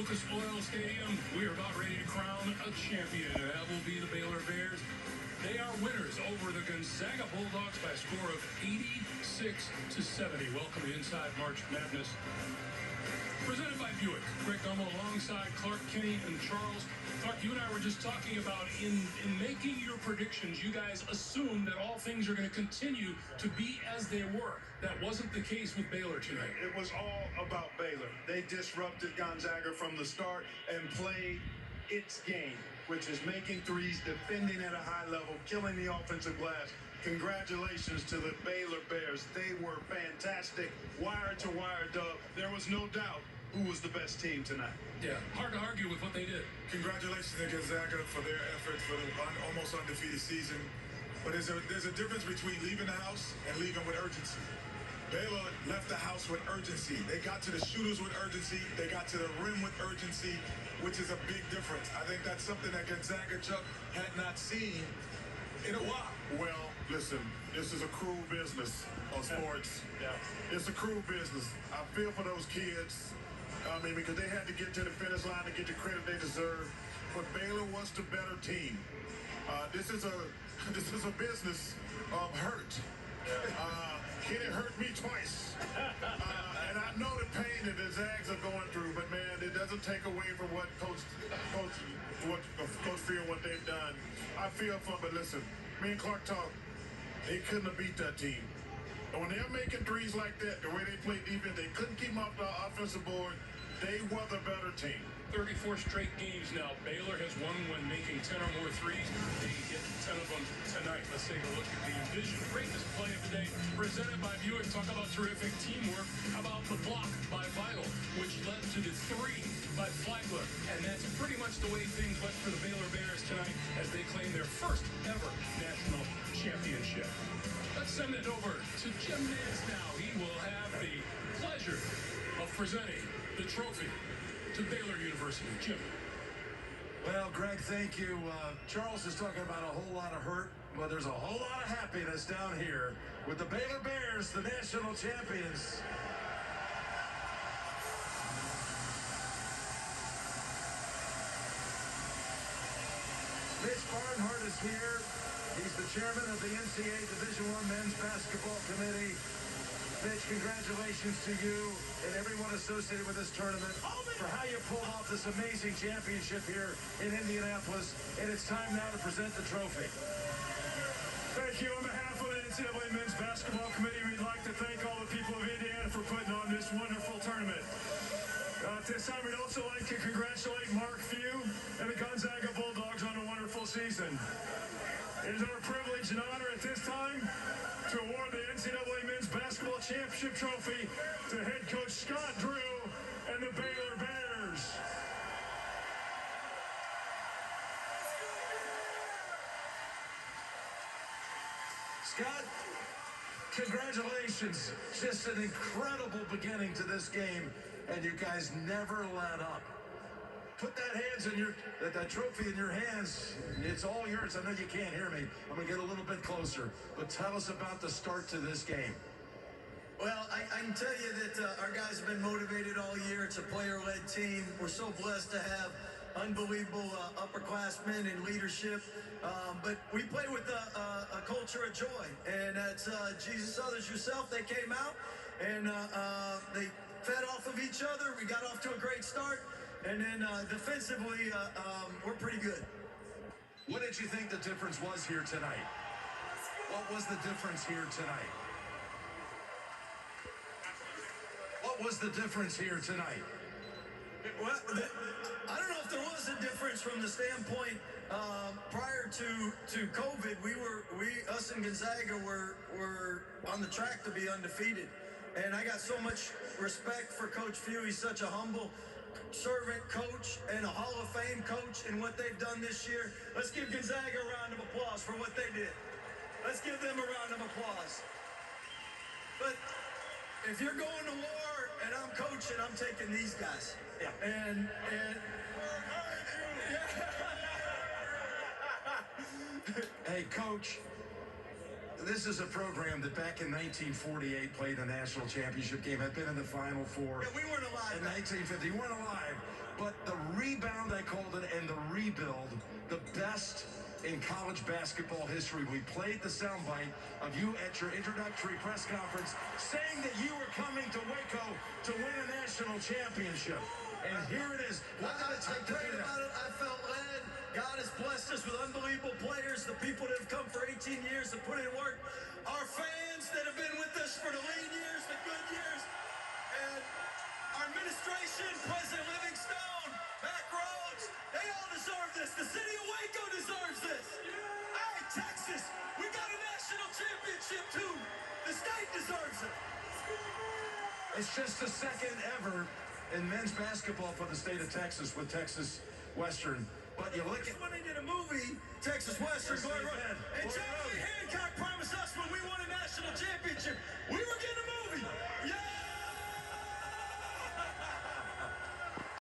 Lucas Oil Stadium, we are about ready to crown a champion, and that will be the Baylor Bears. They are winners over the Gonzaga Bulldogs by a score of 86-70. Welcome to Inside March Madness. Presented by Buick. Greg Gumbel alongside Clark, Kenny, and Charles. Clark, you and I were just talking about in making your predictions, you guys assumed that all things are going to continue to be as they were. That wasn't the case with Baylor tonight. It was all about Baylor. They disrupted Gonzaga from the start and played its game, which is making threes, defending at a high level, killing the offensive glass. Congratulations to the Baylor Bears. They were fantastic. Wire to wire, Doug. There was no doubt who was the best team tonight. Yeah, hard to argue with what they did. Congratulations to Gonzaga for their efforts for the almost undefeated season. But there's a difference between leaving the house and leaving with urgency. Baylor left the house with urgency. They got to the shooters with urgency. They got to the rim with urgency, which is a big difference. I think that's something that Gonzaga, Chuck, had not seen in a while. Well, listen, this is a cruel business of sports. Yeah. It's a cruel business. I feel for those kids. I mean, because they had to get to the finish line to get the credit they deserve. But Baylor was the better team. This is a business of hurt. Kenny hurt me twice. And I know the pain that the Zags are going through, but man, it doesn't take away from what Coach Field, what they've done. I feel for them, but listen, me and Clark talk, they couldn't have beat that team. And when they're making threes like that, the way they play defense, they couldn't keep them off the offensive board. They were the better team. 34 straight games now. Baylor has won when making 10 or more threes. They hit 10 of them tonight. Let's take a look at the Envision Greatness play of the day. Presented by Buick. Talk about terrific teamwork. How about the block by Vital, which led to the three by Flagler. And that's pretty much the way things went for the Baylor Bears tonight as they claim their first ever national championship. Let's send it over to Jim Nance now. He will have the pleasure of presenting the trophy to Baylor University. Jim. Well, Greg, thank you. Charles is talking about a whole lot of hurt, but there's a whole lot of happiness down here with the Baylor Bears, the national champions. Mitch Barnhart is here. He's the chairman of the NCAA Division I Men's Basketball Committee. Mitch, congratulations to you and everyone associated with this tournament for how you pulled off this amazing championship here in Indianapolis. And it's time now to present the trophy. Thank you. On behalf of the NCAA Men's Basketball Committee, we'd like to thank all the people of Indiana for putting on this wonderful tournament. At this time, we'd also like to congratulate Mark Few and the Gonzaga Bulldogs on a wonderful season. It is our privilege and honor at this time to award the NCAA Men's Basketball Championship Trophy to head coach Scott Drew and the Baylor Bears. Scott, congratulations. Just an incredible beginning to this game, and you guys never let up. Put that trophy in your hands. It's all yours. I know you can't hear me. I'm going to get a little bit closer. But tell us about the start to this game. Well, I can tell you that our guys have been motivated all year. It's a player-led team. We're so blessed to have unbelievable upperclassmen and leadership. But we play with a culture of joy. And that's Jesus, others, yourself. They came out and they fed off of each other. We got off to a great start. And then defensively, we're pretty good. What did you think the difference was here tonight? What was the difference here tonight? What was the difference here tonight? Well, I don't know if there was a difference from the standpoint prior to COVID. Us and Gonzaga were on the track to be undefeated. And I got so much respect for Coach Few. He's such a humble servant coach and a Hall of Fame coach in what they've done this year. Let's give Gonzaga a round of applause for what they did. Let's give them a round of applause. But if you're going to war and I'm coaching, I'm taking these guys. Yeah. And Hey, Coach, this is a program that back in 1948 played a national championship game, had been in the Final Four. Yeah, we weren't alive. In 1950, you weren't alive. But in college basketball history. We played the soundbite of you at your introductory press conference saying that you were coming to Waco to win a national championship. And here it is. What did it take to do that? I felt led. God has blessed us with unbelievable players, the people that have come for 18 years to put in work, our fans that have been with us for the lean years, the good years, and our administration, President Livingstone, Mac Rhodes, they all deserve this. The city of Waco deserves this. Hey, Texas, we got a national championship too. The state deserves it. It's just the second ever in men's basketball for the state of Texas with Texas Western. But you look at when they did a movie, Texas Western, Glory Road. And John Hancock promised us when we won a national championship, we were getting a movie. Yeah!